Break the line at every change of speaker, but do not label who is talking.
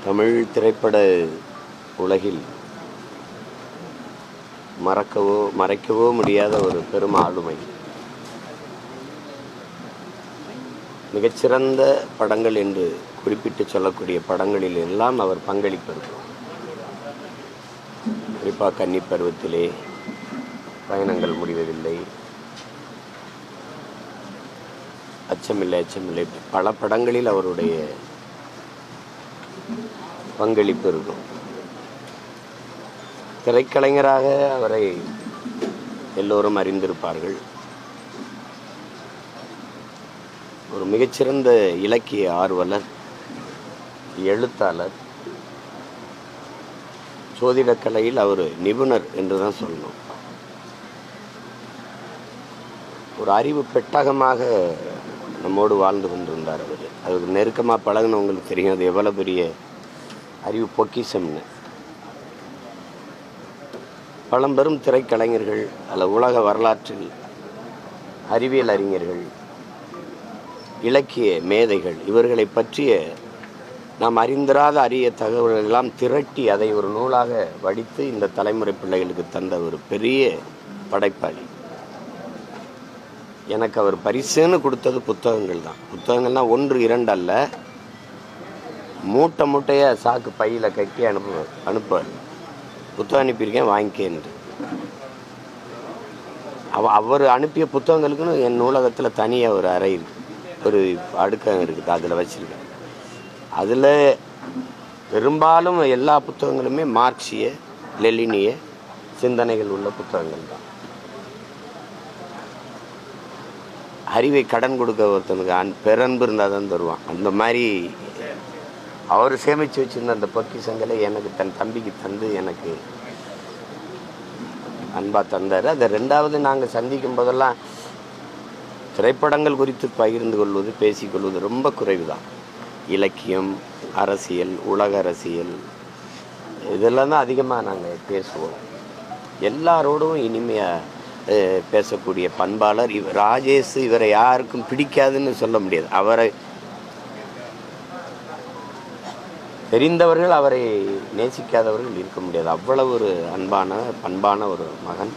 தமிழ் திரைப்பட உலகில் மறைக்கவோ முடியாத ஒரு பெரும் ஆளுமை. மிகச்சிறந்த படங்கள் என்று குறிப்பிட்டு சொல்லக்கூடிய படங்களில் எல்லாம் அவர் பங்களிப்பு இருக்கும். குறிப்பாக கன்னி பருவத்திலே, பயணங்கள் முடிவதில்லை, அச்சமில்லை அச்சமில்லை, பல படங்களில் அவருடைய பங்களிப்பு இருக்கும். திரைக்கலைஞராக அவரை எல்லோரும் அறிந்திருப்பார்கள். ஒரு மிகச்சிறந்த இலக்கிய ஆர்வலர், எழுத்தாளர், சோதிடக்கலையில் அவர் நிபுணர் என்று தான் சொல்லணும். ஒரு அறிவு பெட்டகமாக நம்மோடு வாழ்ந்து கொண்டிருந்தார் அவர். அதுக்கு நெருக்கமாக பழகினவங்களுக்கு தெரியும் அது எவ்வளோ பெரிய அறிவு பொக்கிஷம்னு. பழம்பெரும் திரைக்கலைஞர்கள் அல்ல உலக வரலாற்றில் அறிவியல் அறிஞர்கள், இலக்கிய மேதைகள், இவர்களை பற்றிய நாம் அறிந்திராத அரிய தகவல்கள் எல்லாம் திரட்டி அதை ஒரு நூலாக வடித்து இந்த தலைமுறை பிள்ளைகளுக்கு தந்த ஒரு பெரிய படைப்பாளி. எனக்கு அவர் பரிசுன்னு கொடுத்தது புத்தகங்கள் தான். புத்தகங்கள்னால் 1, 2 அல்ல, மூட்டை மூட்டையாக சாக்கு பையில் கட்டி அனுப்புவார். புத்தகம் அனுப்பியிருக்கேன் வாங்கிக்கேன்ட்டு. அவர் அனுப்பிய புத்தகங்களுக்குன்னு என் நூலகத்தில் தனியாக ஒரு அறை இருக்குது, ஒரு அடுக்கம் இருக்குது, அதில் வச்சுருக்கேன். அதில் பெரும்பாலும் எல்லா புத்தகங்களுமே மார்க்சிய லெனினிய சிந்தனைகள் உள்ள புத்தகங்கள் தான். அறிவை கடன் கொடுக்க ஒருத்தனுக்கு பெரன்பு இருந்தால் தான் தருவான். அந்த மாதிரி அவர் சேமித்து வச்சுருந்த அந்த பொக்கிஷங்களை எனக்கு தன் தம்பிக்கு தந்து எனக்கு அன்பாக தந்தார். அதை 2வது நாங்கள் சந்திக்கும் போதெல்லாம் திரைப்படங்கள் குறித்து பகிர்ந்து கொள்வது, பேசிக்கொள்வது ரொம்ப குறைவு தான். இலக்கியம், அரசியல், உலக அரசியல், இதெல்லாம் தான் அதிகமாக நாங்கள் பேசுவோம். எல்லாரோடும் இனிமையாக பேசக்கூடிய பண்பாளர் ராஜேஷ். இவரை யாருக்கும் பிடிக்காதுன்னு சொல்ல முடியாது. அவரை தெரிந்தவர்கள் அவரை நேசிக்காதவர்கள் இருக்க முடியாது. அவ்வளவு ஒரு அன்பான பண்பான ஒரு மகன்.